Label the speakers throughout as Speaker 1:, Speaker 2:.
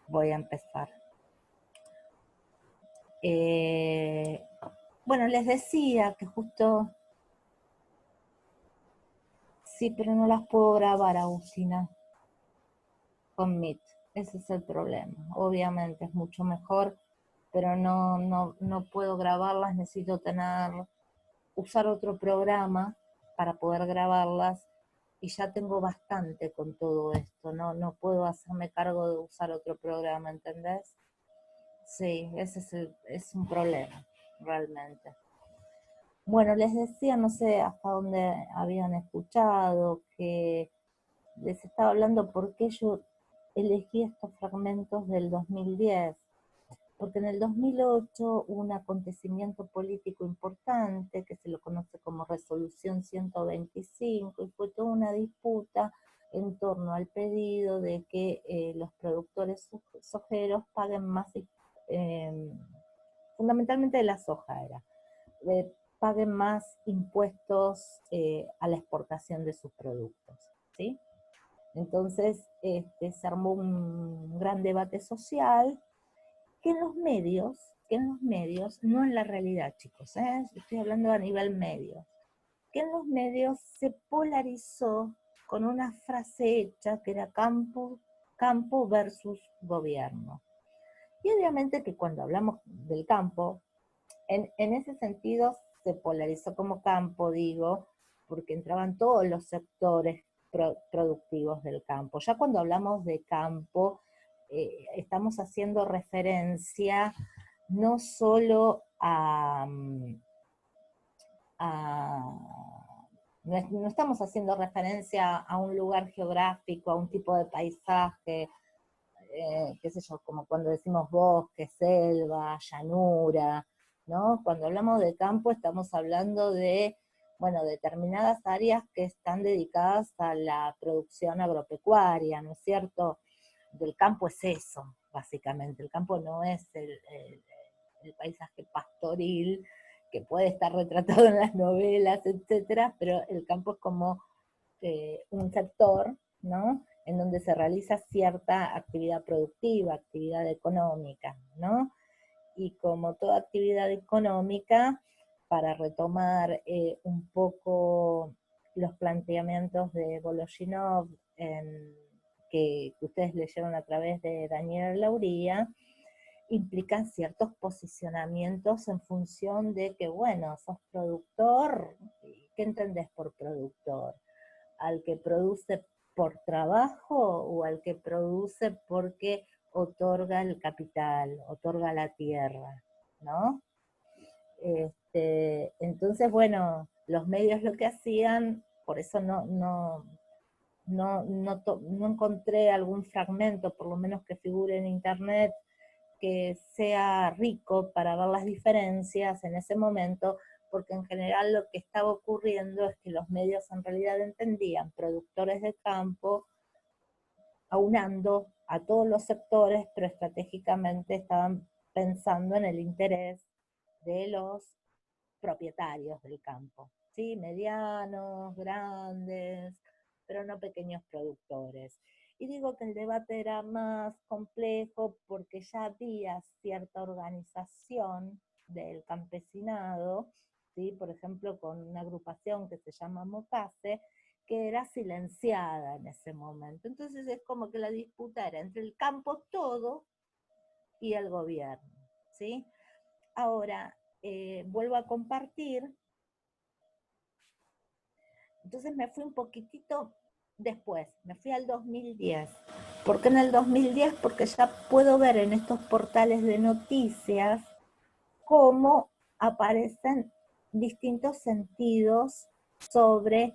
Speaker 1: voy a empezar. Bueno, les decía que justo... Sí, pero no las puedo grabar, Agustina, con Meet. Ese es el problema. Obviamente es mucho mejor, pero no puedo grabarlas, necesito usar otro programa para poder grabarlas y ya tengo bastante con todo esto, no puedo hacerme cargo de usar otro programa, ¿entendés? Sí, es un problema, realmente. Bueno, les decía, no sé hasta dónde habían escuchado, que les estaba hablando por qué yo elegí estos fragmentos del 2010, porque en el 2008 hubo un acontecimiento político importante que se lo conoce como Resolución 125 y fue toda una disputa en torno al pedido de que los productores sojeros paguen más, eh, fundamentalmente de la soja era, paguen más impuestos a la exportación de sus productos, ¿sí? Entonces se armó un gran debate social que en los medios, no en la realidad, chicos, estoy hablando a nivel medio, que en los medios se polarizó con una frase hecha que era campo versus gobierno. Y obviamente que cuando hablamos del campo, en ese sentido se polarizó como campo, digo, porque entraban todos los sectores productivos del campo. Ya cuando hablamos de campo, estamos haciendo referencia no solo no estamos haciendo referencia a un lugar geográfico, a un tipo de paisaje, qué sé yo, como cuando decimos bosque, selva, llanura, ¿no? Cuando hablamos de campo estamos hablando de, bueno, determinadas áreas que están dedicadas a la producción agropecuaria, ¿no es cierto? Del campo es eso, básicamente. El campo no es el paisaje pastoril que puede estar retratado en las novelas, etcétera, pero el campo es como un sector, ¿no? En donde se realiza cierta actividad productiva, actividad económica, ¿no? Y como toda actividad económica, para retomar un poco los planteamientos de Voloshinov que ustedes leyeron a través de Daniel Lauría, implican ciertos posicionamientos en función de que, bueno, sos productor, ¿qué entendés por productor? ¿Al que produce por trabajo o al que produce porque otorga el capital, otorga la tierra, ¿no? Entonces, bueno, los medios lo que hacían, por eso no encontré algún fragmento, por lo menos que figure en internet, que sea rico para ver las diferencias en ese momento, porque en general lo que estaba ocurriendo es que los medios en realidad entendían productores de campo aunando a todos los sectores, pero estratégicamente estaban pensando en el interés de los propietarios del campo, ¿sí? Medianos, grandes, pero no pequeños productores. Y digo que el debate era más complejo porque ya había cierta organización del campesinado, ¿sí? Por ejemplo, con una agrupación que se llama Mocase, que era silenciada en ese momento. Entonces es como que la disputa era entre el campo todo y el gobierno, ¿sí? Ahora, vuelvo a compartir. Entonces me fui un poquitito después, me fui al 2010. ¿Por qué en el 2010? Porque ya puedo ver en estos portales de noticias cómo aparecen distintos sentidos sobre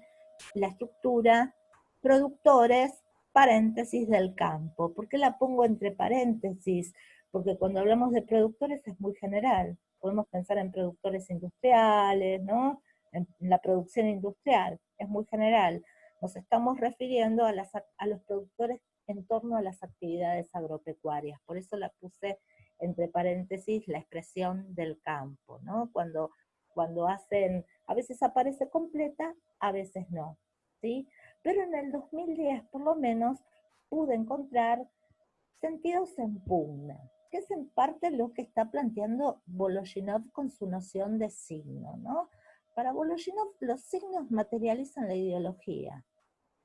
Speaker 1: la estructura productores, paréntesis del campo. ¿Por qué la pongo entre paréntesis? Porque cuando hablamos de productores es muy general. Podemos pensar en productores industriales, ¿no? En la producción industrial, es muy general. Nos estamos refiriendo a los productores en torno a las actividades agropecuarias. Por eso la puse entre paréntesis la expresión del campo, ¿no? Cuando hacen, a veces aparece completa, a veces no, ¿sí? Pero en el 2010, por lo menos, pude encontrar sentido se impugna, que es en parte lo que está planteando Voloshinov con su noción de signo, ¿no? Para Voloshinov los signos materializan la ideología,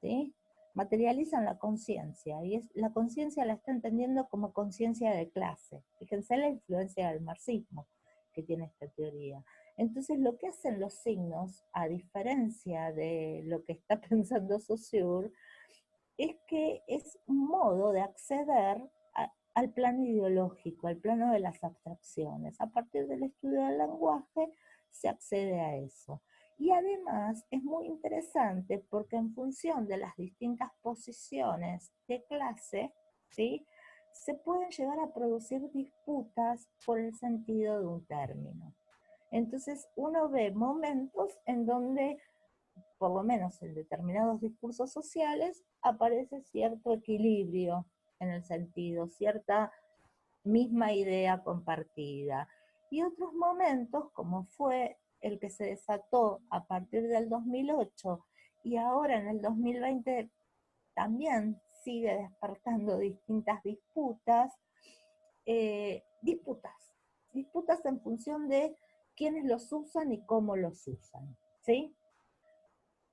Speaker 1: ¿sí? Materializan la conciencia, y la conciencia la está entendiendo como conciencia de clase. Fíjense la influencia del marxismo que tiene esta teoría. Entonces lo que hacen los signos, a diferencia de lo que está pensando Saussure, es que es un modo de acceder al plano ideológico, al plano de las abstracciones. A partir del estudio del lenguaje se accede a eso. Y además es muy interesante porque en función de las distintas posiciones de clase, ¿sí?, se pueden llegar a producir disputas por el sentido de un término. Entonces uno ve momentos en donde, por lo menos en determinados discursos sociales, aparece cierto equilibrio en el sentido, cierta misma idea compartida. Y otros momentos, como fue el que se desató a partir del 2008 y ahora en el 2020 también sigue despertando distintas disputas, disputas en función de quiénes los usan y cómo los usan, ¿sí?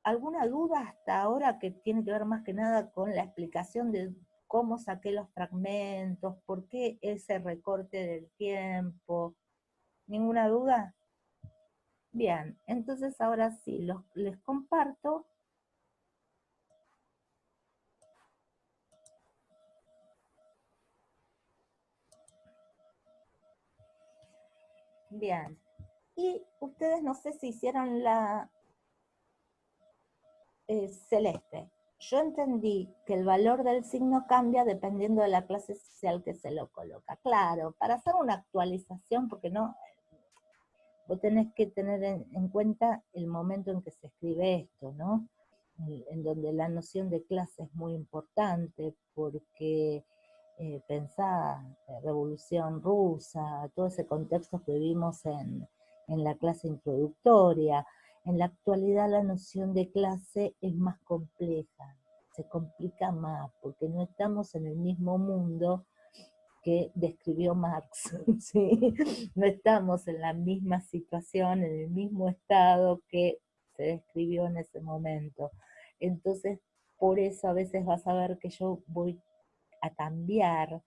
Speaker 1: ¿Alguna duda hasta ahora que tiene que ver más que nada con la explicación de cómo saqué los fragmentos, por qué ese recorte del tiempo? ¿Ninguna duda? Bien, entonces ahora sí, les comparto. Bien, y ustedes no sé si hicieron la celeste. Yo entendí que el valor del signo cambia dependiendo de la clase social que se lo coloca. Claro, para hacer una actualización, porque no, vos tenés que tener en cuenta el momento en que se escribe esto, ¿no? En donde la noción de clase es muy importante, porque pensá, Revolución Rusa, todo ese contexto que vimos en la clase introductoria. En la actualidad la noción de clase es más compleja, se complica más, porque no estamos en el mismo mundo que describió Marx, ¿sí? No estamos en la misma situación, en el mismo estado que se describió en ese momento. Entonces, por eso a veces vas a ver que yo voy a cambiar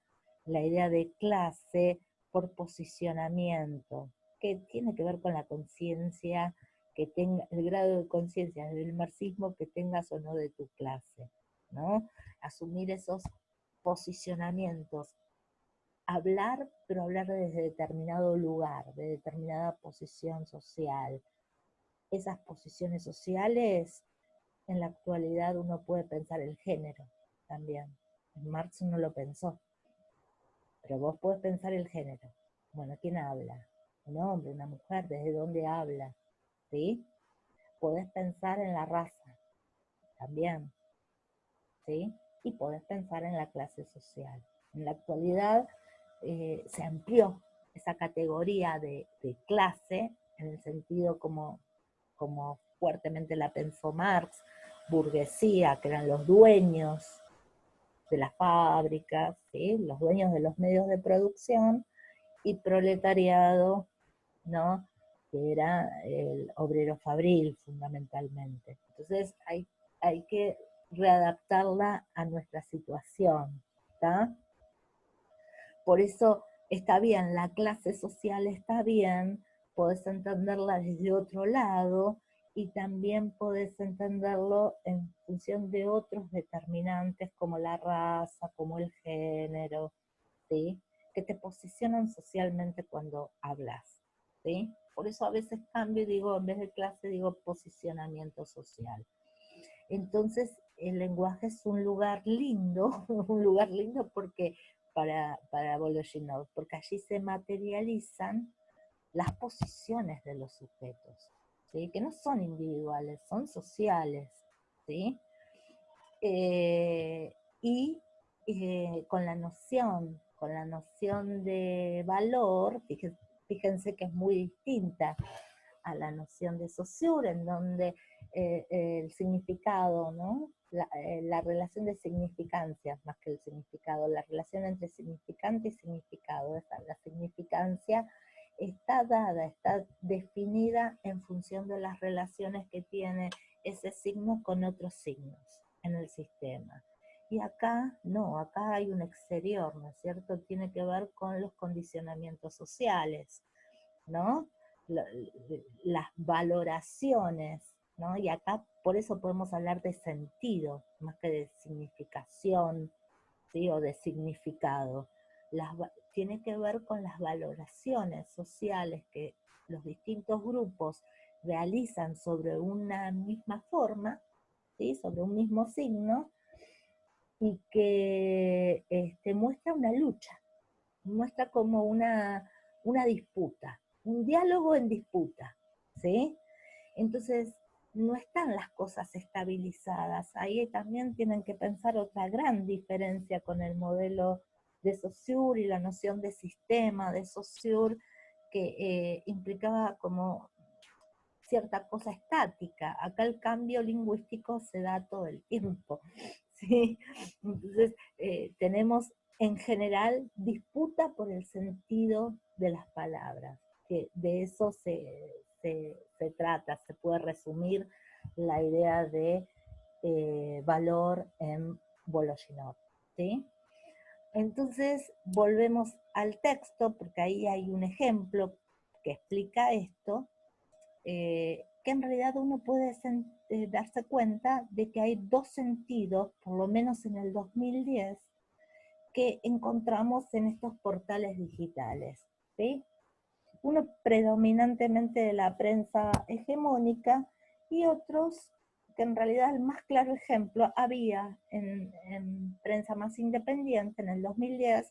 Speaker 1: la idea de clase por posicionamiento, que tiene que ver con la conciencia, que tenga el grado de conciencia del marxismo que tengas o no de tu clase, ¿no? Asumir esos posicionamientos, hablar, pero hablar desde determinado lugar, de determinada posición social. Esas posiciones sociales, en la actualidad uno puede pensar el género también. Marx no lo pensó, pero vos podés pensar el género. Bueno, ¿quién habla? Un hombre, una mujer, ¿desde dónde habla? ¿Sí? Podés pensar en la raza también, ¿sí? Y podés pensar en la clase social. En la actualidad se amplió esa categoría de clase, en el sentido como fuertemente la pensó Marx, burguesía, que eran los dueños de las fábricas, ¿sí?, los dueños de los medios de producción, y proletariado, ¿no?, que era el obrero fabril fundamentalmente. Entonces hay que readaptarla a nuestra situación, ¿está? Por eso está bien, la clase social está bien, podés entenderla desde otro lado y también podés entenderlo en función de otros determinantes como la raza, como el género, ¿sí?, que te posicionan socialmente cuando hablas, ¿sí? Por eso a veces cambio y digo, en vez de clase digo posicionamiento social. Entonces el lenguaje es un lugar lindo, un lugar lindo porque para Voloshinov, porque allí se materializan las posiciones de los sujetos, ¿sí?, que no son individuales, son sociales, ¿sí? Y con la noción de valor, fíjense que es muy distinta a la noción de Saussure, en donde el significado, ¿no? La relación de significancias, más que el significado, la relación entre significante y significado, la significancia está dada, está definida en función de las relaciones que tiene ese signo con otros signos en el sistema. Y acá no, acá hay un exterior, ¿no es cierto? Tiene que ver con los condicionamientos sociales, ¿no? Las valoraciones, ¿no? Y acá por eso podemos hablar de sentido, más que de significación, ¿sí? O de significado. Tiene que ver con las valoraciones sociales que los distintos grupos realizan sobre una misma forma, ¿sí? Sobre un mismo signo, y que muestra una lucha, muestra como una disputa, un diálogo en disputa, ¿sí? Entonces, no están las cosas estabilizadas. Ahí también tienen que pensar otra gran diferencia con el modelo de Saussure y la noción de sistema de Saussure, que implicaba como cierta cosa estática. Acá el cambio lingüístico se da todo el tiempo, ¿sí? Entonces, tenemos en general disputa por el sentido de las palabras, que de eso se trata, se puede resumir la idea de valor en Voloshinov, ¿sí? Entonces, volvemos al texto, porque ahí hay un ejemplo que explica esto, que en realidad uno puede darse cuenta de que hay dos sentidos, por lo menos en el 2010, que encontramos en estos portales digitales, ¿sí? Uno predominantemente de la prensa hegemónica y otros que en realidad el más claro ejemplo había en prensa más independiente en el 2010,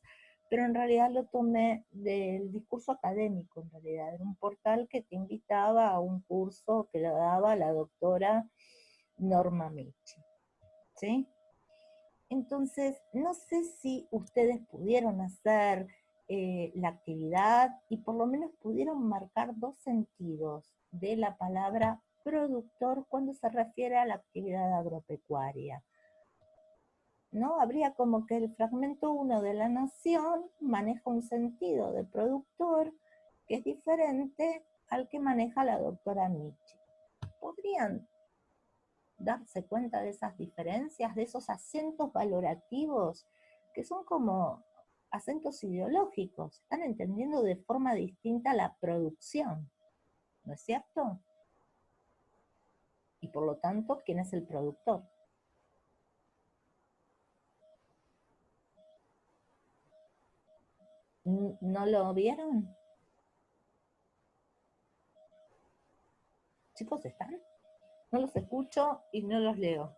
Speaker 1: pero en realidad lo tomé del discurso académico, en realidad, era un portal que te invitaba a un curso que lo daba la doctora Norma Michi, ¿sí? Entonces, no sé si ustedes pudieron hacer la actividad y por lo menos pudieron marcar dos sentidos de la palabra productor cuando se refiere a la actividad agropecuaria, ¿no? Habría como que el fragmento 1 de La Nación maneja un sentido de productor que es diferente al que maneja la doctora Michi. ¿Podrían darse cuenta de esas diferencias, de esos acentos valorativos, que son como acentos ideológicos? Están entendiendo de forma distinta la producción, ¿no es cierto? Y por lo tanto, ¿quién es el productor? ¿No lo vieron? Chicos, ¿están? No los escucho y no los leo.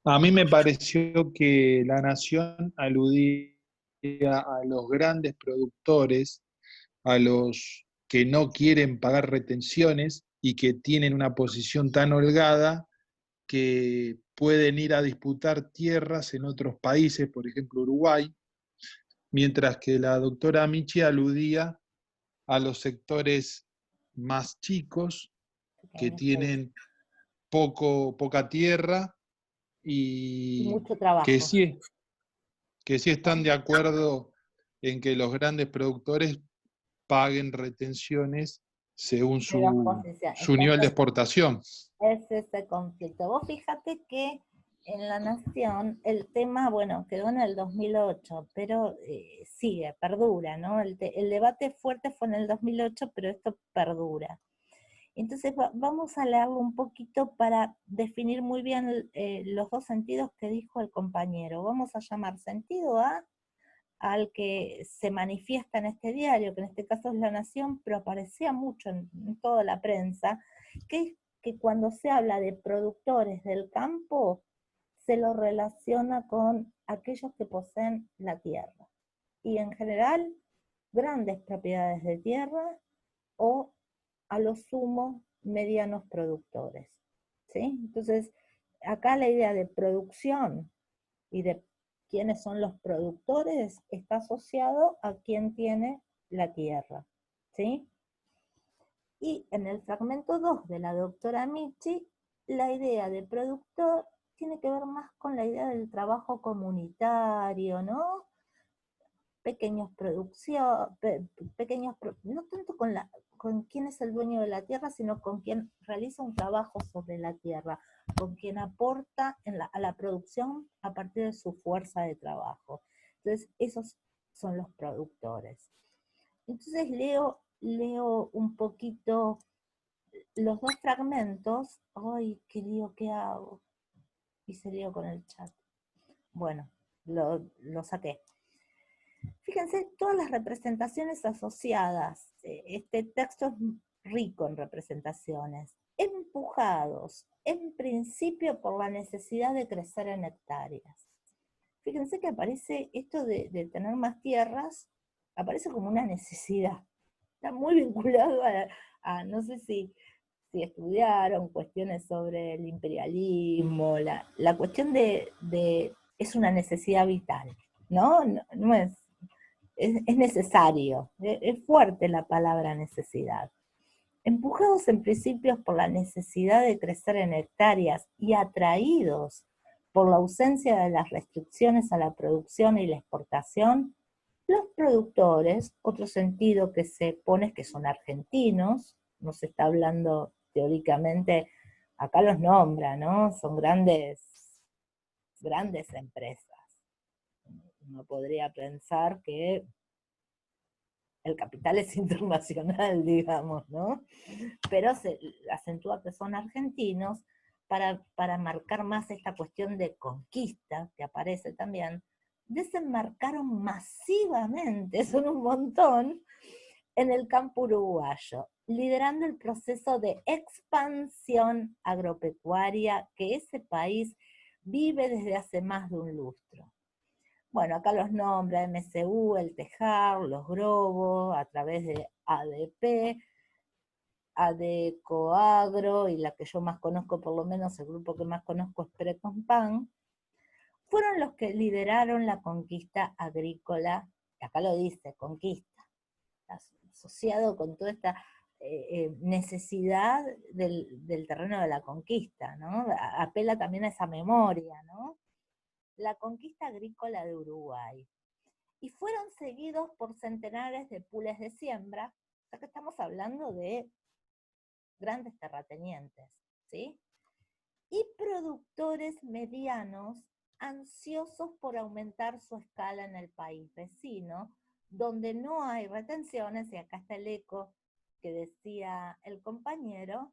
Speaker 2: A mí me pareció que La Nación aludía a los grandes productores, a los que no quieren pagar retenciones y que tienen una posición tan holgada que pueden ir a disputar tierras en otros países, por ejemplo Uruguay, mientras que la doctora Michi aludía a los sectores más chicos que tienen poca tierra
Speaker 1: Y
Speaker 2: y
Speaker 1: mucho
Speaker 2: que
Speaker 1: trabajo.
Speaker 2: sí están de acuerdo en que los grandes productores paguen retenciones según
Speaker 1: De dos posiciones.
Speaker 2: su nivel de exportación.
Speaker 1: Es ese conflicto. Vos fíjate que en La Nación el tema, bueno, quedó en el 2008, pero sigue, perdura, ¿no? El debate fuerte fue en el 2008, pero esto perdura. Entonces vamos a leerlo un poquito para definir muy bien los dos sentidos que dijo el compañero. Vamos a llamar sentido A al que se manifiesta en este diario, que en este caso es La Nación, pero aparecía mucho en toda la prensa, que es que cuando se habla de productores del campo, se lo relaciona con aquellos que poseen la tierra. Y en general, grandes propiedades de tierra o a lo sumo medianos productores, ¿sí? Entonces, acá la idea de producción y de quiénes son los productores está asociado a quién tiene la tierra, ¿sí? Y en el fragmento 2 de la doctora Michi, la idea de productor tiene que ver más con la idea del trabajo comunitario, ¿no? Pequeños producción, no tanto con quién es el dueño de la tierra, sino con quien realiza un trabajo sobre la tierra, con quien aporta a la producción a partir de su fuerza de trabajo. Entonces, esos son los productores. Entonces leo un poquito los dos fragmentos. ¡Ay, qué lío que hago! Hice lío con el chat. Bueno, lo saqué. Fíjense, todas las representaciones asociadas, este texto es rico en representaciones, empujados en principio por la necesidad de crecer en hectáreas. Fíjense que aparece esto de tener más tierras, aparece como una necesidad. Está muy vinculado no sé si estudiaron cuestiones sobre el imperialismo, la cuestión es una necesidad vital, ¿no? No es necesario, es fuerte la palabra necesidad. Empujados en principios por la necesidad de crecer en hectáreas y atraídos por la ausencia de las restricciones a la producción y la exportación, los productores, otro sentido que se pone es que son argentinos, no se está hablando teóricamente, acá los nombra, ¿no? Son grandes empresas. Uno podría pensar que el capital es internacional, digamos, ¿no? Pero se acentúa que son argentinos para marcar más esta cuestión de conquista, que aparece también. Desembarcaron masivamente, son un montón, en el campo uruguayo, liderando el proceso de expansión agropecuaria que ese país vive desde hace más de un lustro. Bueno, acá los nombra MSU, el Tejar, los Grobos, a través de ADP, Adecoagro, y la que yo más conozco, por lo menos el grupo que más conozco es Precompan, fueron los que lideraron la conquista agrícola, acá lo dice, conquista, asociado con toda esta necesidad del terreno de la conquista, ¿no? Apela también a esa memoria, ¿no? La conquista agrícola de Uruguay. Y fueron seguidos por centenares de pules de siembra, o sea que estamos hablando de grandes terratenientes, ¿sí? Y productores medianos ansiosos por aumentar su escala en el país vecino, donde no hay retenciones, y acá está el eco que decía el compañero.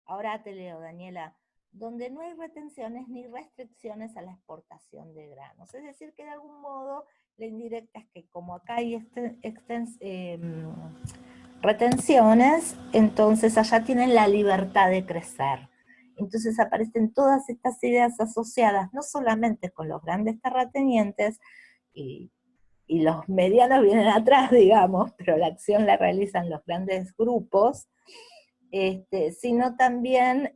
Speaker 1: Ahora te leo, Daniela, donde no hay retenciones ni restricciones a la exportación de granos. Es decir, que de algún modo la indirecta es que como acá hay retenciones, entonces allá tienen la libertad de crecer. Entonces aparecen todas estas ideas asociadas no solamente con los grandes terratenientes, y los medianos vienen atrás, digamos, pero la acción la realizan los grandes grupos, sino también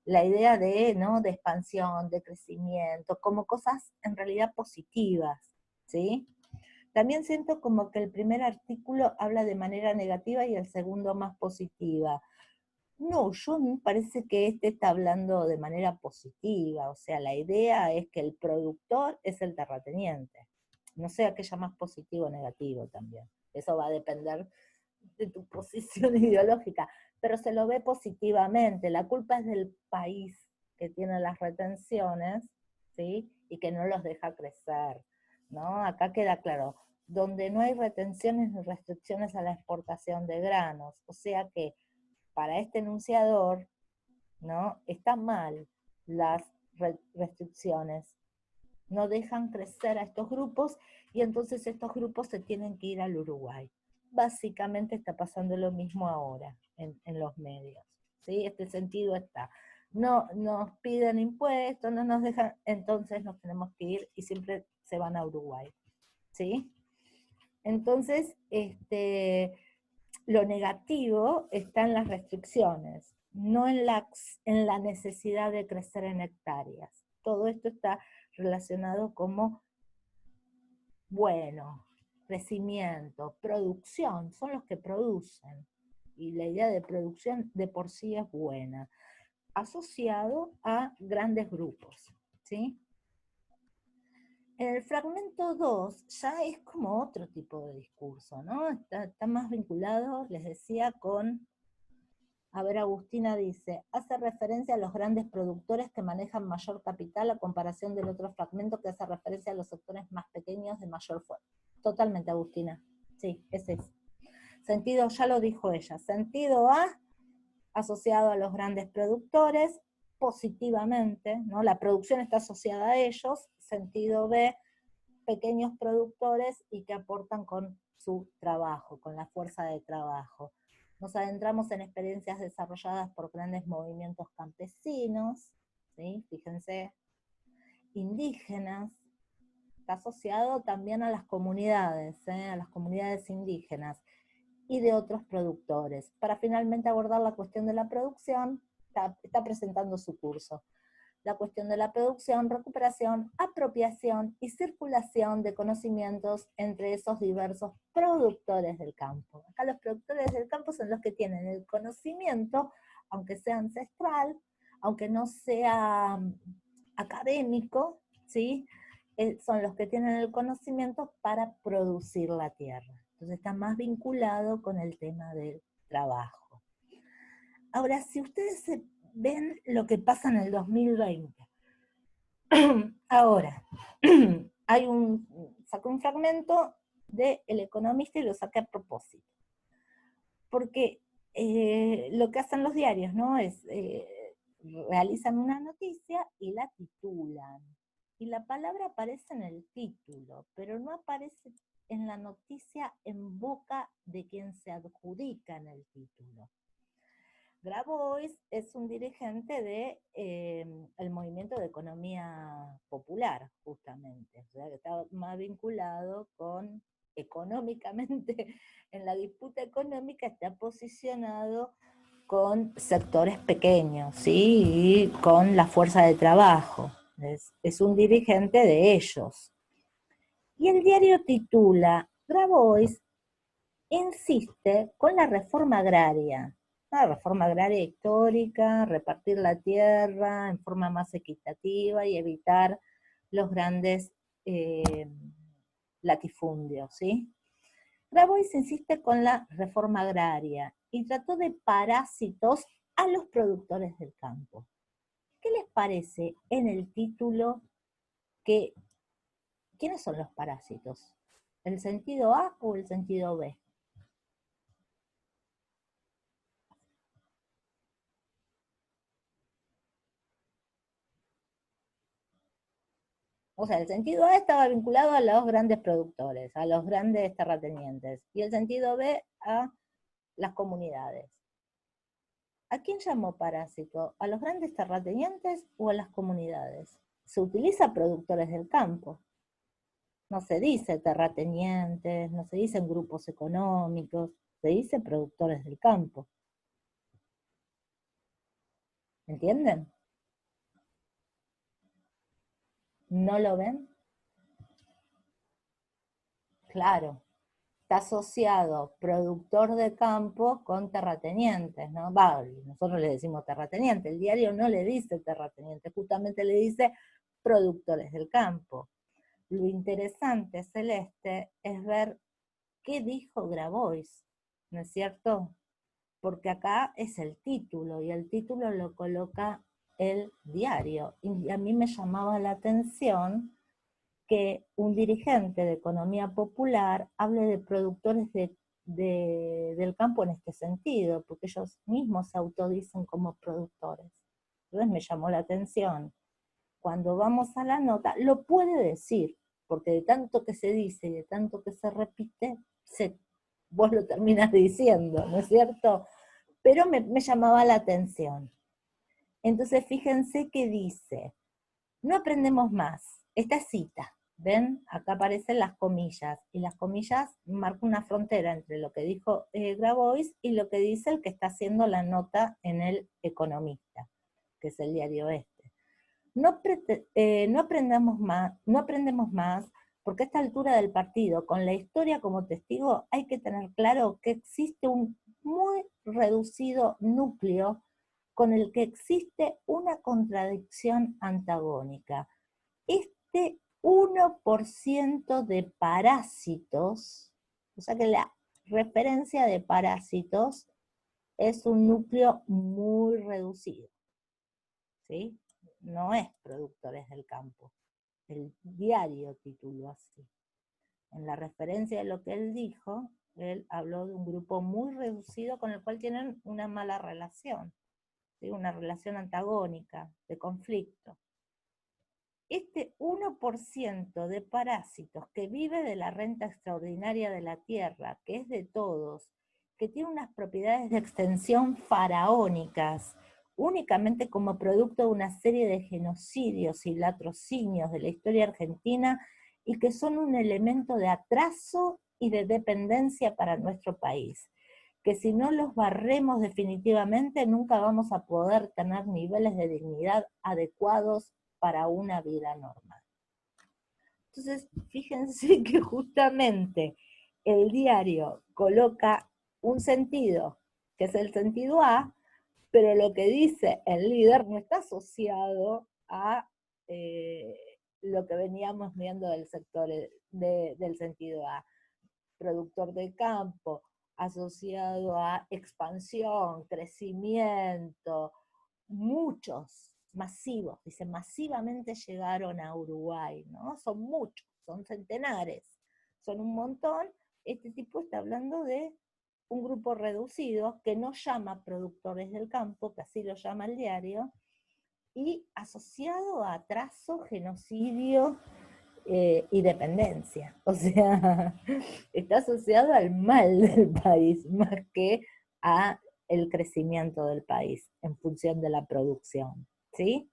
Speaker 1: la idea ¿no? de expansión, de crecimiento, como cosas en realidad positivas, ¿sí? También siento como que el primer artículo habla de manera negativa y el segundo más positiva. No, yo me parece que está hablando de manera positiva, o sea, la idea es que el productor es el terrateniente. No sé a qué llamas positivo o negativo también. Eso va a depender de tu posición ideológica, pero se lo ve positivamente. La culpa es del país que tiene las retenciones, ¿sí? Y que no los deja crecer, ¿no? Acá queda claro, donde no hay retenciones ni restricciones a la exportación de granos, o sea que para este enunciador, ¿no? Están mal las restricciones, no dejan crecer a estos grupos y entonces estos grupos se tienen que ir al Uruguay. Básicamente está pasando lo mismo ahora en los medios, ¿sí? Este sentido está. No nos piden impuestos, no nos dejan, entonces nos tenemos que ir y siempre se van a Uruguay, ¿sí? Entonces, lo negativo está en las restricciones, no en la necesidad de crecer en hectáreas. Todo esto está relacionado como bueno, crecimiento, producción, son los que producen. Y la idea de producción de por sí es buena, asociado a grandes grupos, ¿sí? En el fragmento 2 ya es como otro tipo de discurso, ¿no? Está más vinculado, les decía, con... A ver, Agustina dice, hace referencia a los grandes productores que manejan mayor capital a comparación del otro fragmento que hace referencia a los sectores más pequeños de mayor fuerza. Totalmente, Agustina. Sí, ese es. Sentido, ya lo dijo ella, sentido A, asociado a los grandes productores, positivamente, ¿no? La producción está asociada a ellos, sentido B, pequeños productores y que aportan con su trabajo, con la fuerza de trabajo. Nos adentramos en experiencias desarrolladas por grandes movimientos campesinos, ¿sí? Fíjense, indígenas, está asociado también a las comunidades indígenas y de otros productores. Para finalmente abordar la cuestión de la producción, está presentando su curso. La cuestión de la producción, recuperación, apropiación y circulación de conocimientos entre esos diversos productores del campo. Acá los productores del campo son los que tienen el conocimiento, aunque sea ancestral, aunque no sea académico, ¿sí? Son los que tienen el conocimiento para producir la tierra. Entonces está más vinculado con el tema del trabajo. Ahora, si ustedes ven lo que pasa en el 2020, ahora, saqué un fragmento de El Economista y lo saqué a propósito, porque lo que hacen los diarios, ¿no? Es, realizan una noticia y la titulan, y la palabra aparece en el título, pero no aparece en la noticia en boca de quien se adjudica en el título. Grabois es un dirigente del movimiento de economía popular, justamente, o sea, que está más vinculado con, económicamente, en la disputa económica está posicionado con sectores pequeños, ¿sí? Y con la fuerza de trabajo, es un dirigente de ellos. Y el diario titula, Grabois insiste con la reforma agraria. Una reforma agraria histórica, repartir la tierra en forma más equitativa y evitar los grandes latifundios, ¿sí? Grabois insiste con la reforma agraria y trató de parásitos a los productores del campo. ¿Qué les parece en el título que quiénes son los parásitos? ¿El sentido A o el sentido B? O sea, el sentido A estaba vinculado a los grandes productores, a los grandes terratenientes, y el sentido B a las comunidades. ¿A quién llamó parásito? ¿A los grandes terratenientes o a las comunidades? Se utiliza productores del campo. No se dice terratenientes, no se dicen grupos económicos, se dice productores del campo. ¿Entienden? ¿No lo ven? Claro. Está asociado productor de campo con terratenientes, ¿no? Nosotros le decimos terrateniente, el diario no le dice terrateniente, justamente le dice productores del campo. Lo interesante, Celeste, es ver qué dijo Grabois, ¿no es cierto? Porque acá es el título, y el título lo coloca el diario, y a mí me llamaba la atención que un dirigente de economía popular hable de productores del campo en este sentido, porque ellos mismos se autodicen como productores. Entonces me llamó la atención. Cuando vamos a la nota, lo puede decir, porque de tanto que se dice y de tanto que se repite, vos lo terminas diciendo, ¿no es cierto? Pero me llamaba la atención. Entonces fíjense que dice, no aprendemos más. Esta cita, ¿ven? Acá aparecen las comillas, y las comillas marcan una frontera entre lo que dijo Grabois y lo que dice el que está haciendo la nota en El Economista, que es el diario este. No aprendemos más porque a esta altura del partido, con la historia como testigo, hay que tener claro que existe un muy reducido núcleo con el que existe una contradicción antagónica. Este 1% de parásitos, o sea que la referencia de parásitos es un núcleo muy reducido, ¿sí? No es productores del campo. El diario tituló así. En la referencia de lo que él dijo, él habló de un grupo muy reducido con el cual tienen una mala relación, ¿sí? Una relación antagónica, de conflicto. Este 1% de parásitos que vive de la renta extraordinaria de la tierra, que es de todos, que tiene unas propiedades de extensión faraónicas, únicamente como producto de una serie de genocidios y latrocinios de la historia argentina, y que son un elemento de atraso y de dependencia para nuestro país, que si no los barremos definitivamente nunca vamos a poder tener niveles de dignidad adecuados para una vida normal. Entonces, fíjense que justamente el diario coloca un sentido, que es el sentido A, pero lo que dice el líder no está asociado a lo que veníamos viendo del sector del sentido A. Productor de campo, asociado a expansión, crecimiento, muchos, masivos, dice, masivamente llegaron a Uruguay, ¿no? Son muchos, son centenares, son un montón. Este tipo está hablando de un grupo reducido que no llama productores del campo, que así lo llama el diario, y asociado a atraso, genocidio y dependencia. O sea, está asociado al mal del país más que a el crecimiento del país en función de la producción, ¿sí?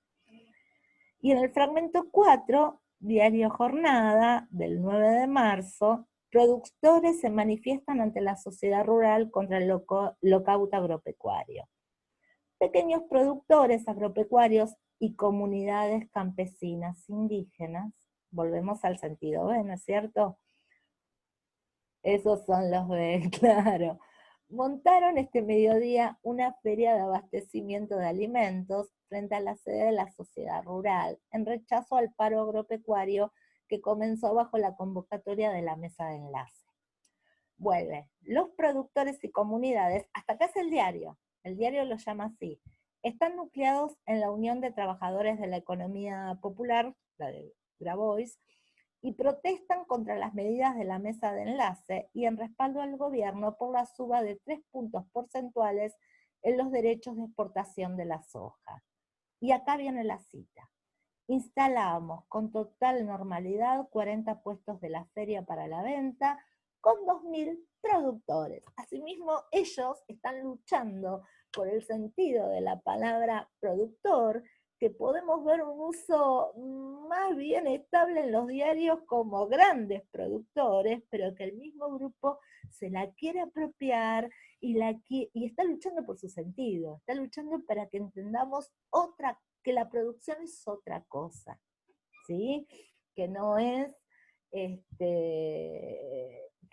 Speaker 1: Y en el fragmento 4, Diario Jornada, del 9 de marzo, productores se manifiestan ante la sociedad rural contra el lockout agropecuario. Pequeños productores agropecuarios y comunidades campesinas indígenas, volvemos al sentido B, ¿no es cierto? Esos son los B, claro. Montaron este mediodía una feria de abastecimiento de alimentos frente a la sede de la sociedad rural, en rechazo al paro agropecuario que comenzó bajo la convocatoria de la mesa de enlace. Vuelve, los productores y comunidades, hasta acá es el diario lo llama así, están nucleados en la Unión de Trabajadores de la Economía Popular, la de Grabois, y protestan contra las medidas de la mesa de enlace y en respaldo al gobierno por la suba de 3 puntos porcentuales en los derechos de exportación de la soja. Y acá viene la cita. Instalamos con total normalidad 40 puestos de la feria para la venta con 2.000 productores. Asimismo, ellos están luchando por el sentido de la palabra productor, que podemos ver un uso más bien estable en los diarios como grandes productores, pero que el mismo grupo se la quiere apropiar y está luchando por su sentido, está luchando para que entendamos que la producción es otra cosa, ¿sí? Que no es, que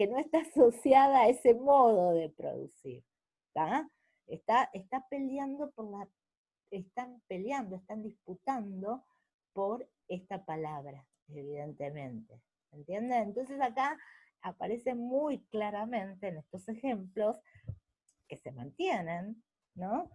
Speaker 1: no está asociada a ese modo de producir, ¿tá? Está peleando están disputando por esta palabra, evidentemente, ¿entienden? Entonces acá aparece muy claramente en estos ejemplos que se mantienen, ¿no?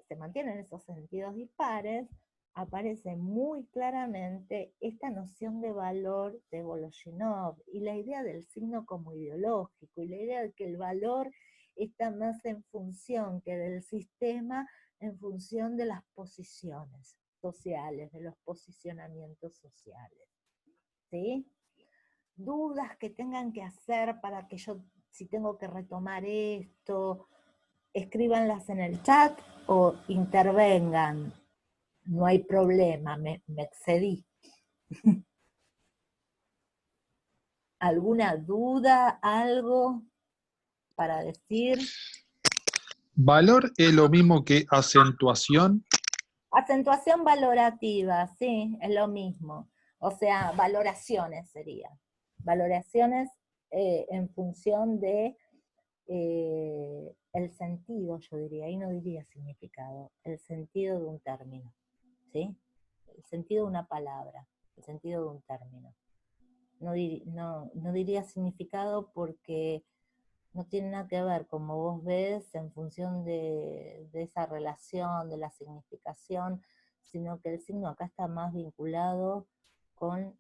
Speaker 1: Se mantienen esos sentidos dispares, aparece muy claramente esta noción de valor de Voloshinov y la idea del signo como ideológico y la idea de que el valor está más en función que del sistema, en función de las posiciones sociales, de los posicionamientos sociales, ¿sí? Dudas que tengan que hacer para que yo, si tengo que retomar esto, escríbanlas en el chat o intervengan. No hay problema, me excedí. ¿Alguna duda, algo para decir?
Speaker 2: ¿Valor es lo mismo que acentuación?
Speaker 1: Acentuación valorativa, sí, es lo mismo. O sea, valoraciones sería. Valoraciones en función de el sentido, yo diría, y no diría significado, el sentido de un término, ¿sí? El sentido de una palabra, el sentido de un término. No diría significado porque no tiene nada que ver, como vos ves, en función de esa relación, de la significación, sino que el signo acá está más vinculado con,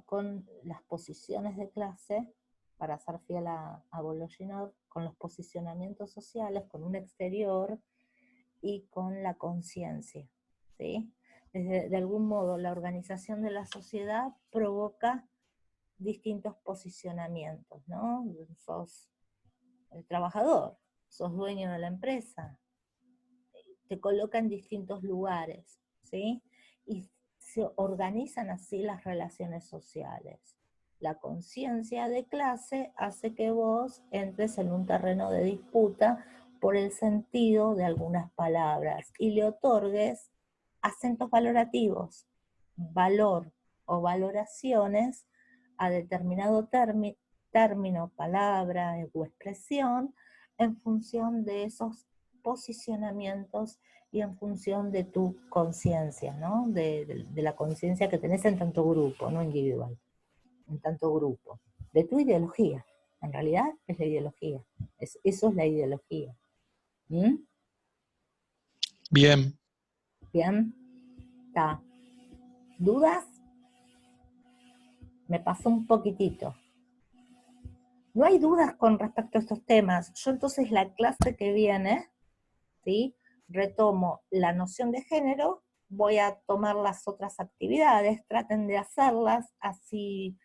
Speaker 1: con las posiciones de clase, para ser fiel a Voloshinov, con los posicionamientos sociales, con un exterior y con la conciencia, ¿sí? De algún modo, la organización de la sociedad provoca distintos posicionamientos, ¿no? Sos el trabajador, sos dueño de la empresa, te coloca en distintos lugares, ¿sí? Y se organizan así las relaciones sociales. La conciencia de clase hace que vos entres en un terreno de disputa por el sentido de algunas palabras y le otorgues acentos valorativos, valor o valoraciones a determinado término, palabra o expresión en función de esos posicionamientos y en función de tu conciencia, ¿no? De la conciencia que tenés en tanto grupo, no individual, en tanto grupo. De tu ideología, en realidad es la ideología, eso es la ideología. ¿Mm?
Speaker 2: Bien.
Speaker 1: Bien, está. ¿Dudas? Me pasó un poquitito. No hay dudas con respecto a estos temas. Yo entonces la clase que viene, ¿sí? Retomo la noción de género, voy a tomar las otras actividades, traten de hacerlas, así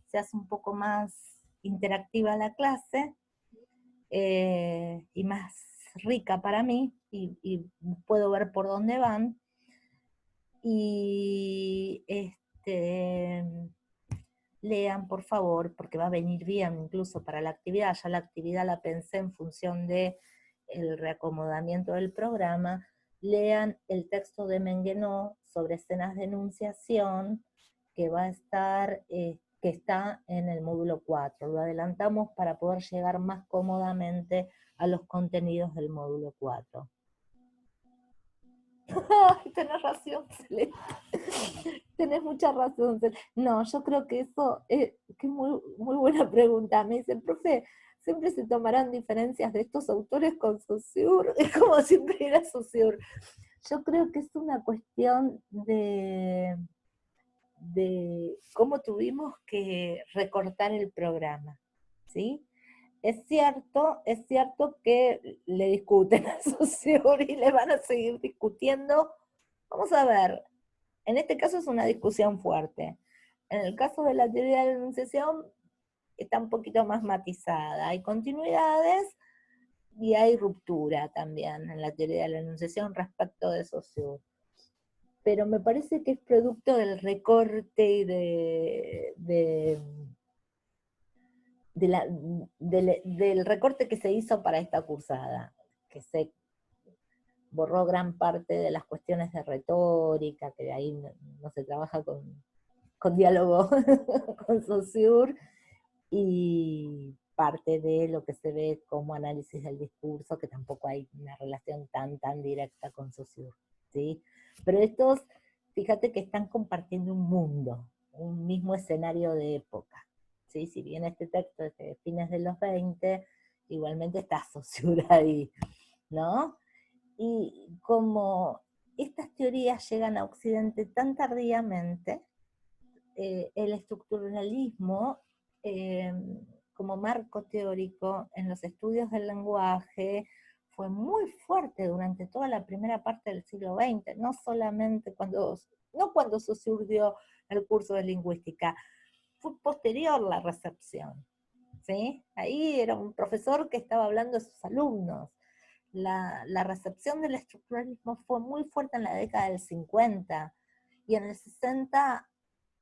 Speaker 1: se hace un poco más interactiva la clase y más rica para mí, y puedo ver por dónde van. Y lean, por favor, porque va a venir bien incluso para la actividad. Ya la actividad la pensé en función de el reacomodamiento del programa. Lean el texto de Menguenó sobre escenas de enunciación, que va a estar, que está en el módulo 4. Lo adelantamos para poder llegar más cómodamente a los contenidos del módulo 4. Ay, tenés razón, Celeste. Tenés mucha razón. No, yo creo que eso es que muy, muy buena pregunta. Me dicen, profe, ¿siempre se tomarán diferencias de estos autores con Saussure? Es como siempre era Saussure. Yo creo que es una cuestión de cómo tuvimos que recortar el programa, ¿sí? Es cierto que le discuten a Saussure y le van a seguir discutiendo. Vamos a ver, en este caso es una discusión fuerte. En el caso de la teoría de la enunciación está un poquito más matizada. Hay continuidades y hay ruptura también en la teoría de la enunciación respecto de Saussure. Pero me parece que es producto del recorte y del recorte que se hizo para esta cursada, que se borró gran parte de las cuestiones de retórica, que de ahí no se trabaja con diálogo con Saussure, y parte de lo que se ve como análisis del discurso, que tampoco hay una relación tan directa con Saussure, ¿sí? Pero estos, fíjate que están compartiendo un mundo, un mismo escenario de época, ¿sí? Si bien este texto es de fines de los 20, igualmente está Saussure ahí, ¿no? Y como estas teorías llegan a Occidente tan tardíamente, el estructuralismo como marco teórico en los estudios del lenguaje fue muy fuerte durante toda la primera parte del siglo XX, no solamente no cuando Saussure dio el curso de lingüística, fue posterior la recepción, ¿sí? Ahí era un profesor que estaba hablando de sus alumnos. La recepción del estructuralismo fue muy fuerte en la década del 50, y en el 60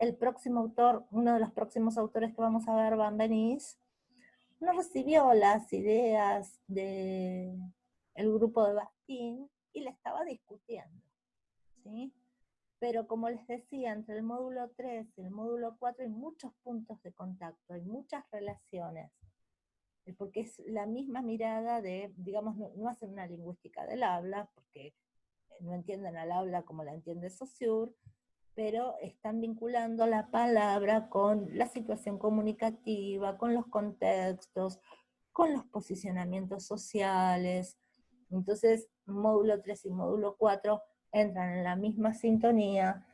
Speaker 1: el próximo autor, uno de los próximos autores que vamos a ver, Van Benisse, no recibió las ideas del grupo de Bastian y le estaba discutiendo, ¿sí? Pero como les decía, entre el módulo 3 y el módulo 4 hay muchos puntos de contacto, hay muchas relaciones, porque es la misma mirada de, digamos, no hacen una lingüística del habla, porque no entienden al habla como la entiende Saussure, pero están vinculando la palabra con la situación comunicativa, con los contextos, con los posicionamientos sociales. Entonces, módulo 3 y módulo 4 entran en la misma sintonía,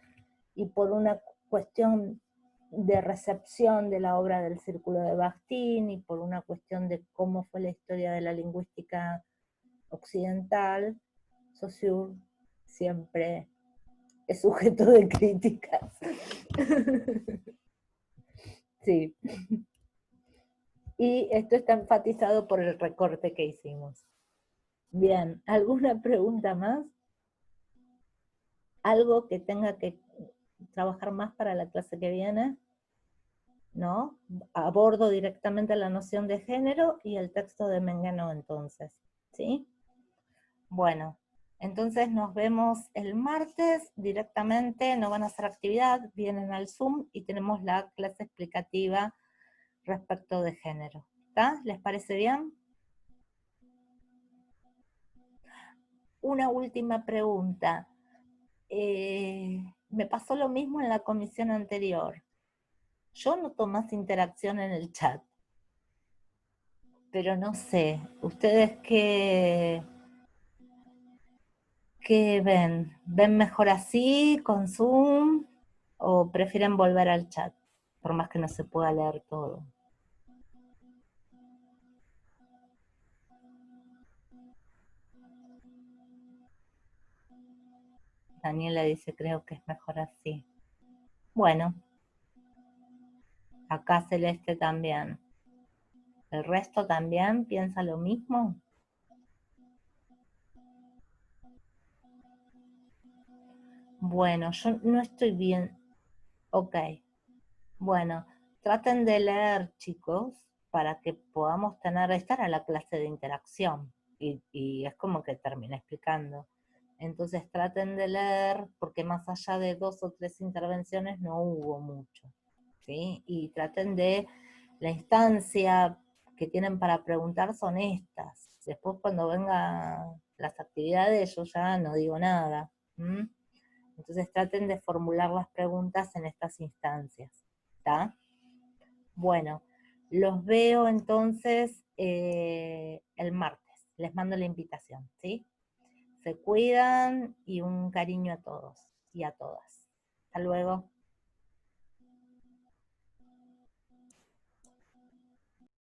Speaker 1: y por una cuestión de recepción de la obra del Círculo de Bakhtin, y por una cuestión de cómo fue la historia de la lingüística occidental, Saussure siempre es sujeto de críticas. Sí. Y esto está enfatizado por el recorte que hicimos. Bien, ¿alguna pregunta más? ¿Algo que tenga que trabajar más para la clase que viene? ¿No? Abordo directamente la noción de género y el texto de Mengano entonces, ¿sí? Bueno, entonces nos vemos el martes directamente, no van a hacer actividad, vienen al Zoom y tenemos la clase explicativa respecto de género. ¿Está? ¿Les parece bien? Una última pregunta. Me pasó lo mismo en la comisión anterior. Yo noto más interacción en el chat, pero no sé, ¿ustedes qué ven? ¿Ven mejor así, con Zoom, o prefieren volver al chat, por más que no se pueda leer todo? Daniela dice, creo que es mejor así. Bueno, acá Celeste también. ¿El resto también piensa lo mismo? Bueno, yo no estoy bien. Ok. Bueno, traten de leer, chicos, para que podamos estar a la clase de interacción. Y es como que termina explicando. Entonces traten de leer, porque más allá de 2 o 3 intervenciones no hubo mucho, ¿sí? Y traten de, la instancia que tienen para preguntar son estas. Después cuando vengan las actividades yo ya no digo nada. Entonces traten de formular las preguntas en estas instancias. ¿Está? Bueno, los veo entonces el martes. Les mando la invitación, ¿sí? Se cuidan y un cariño a todos y a todas. Hasta luego.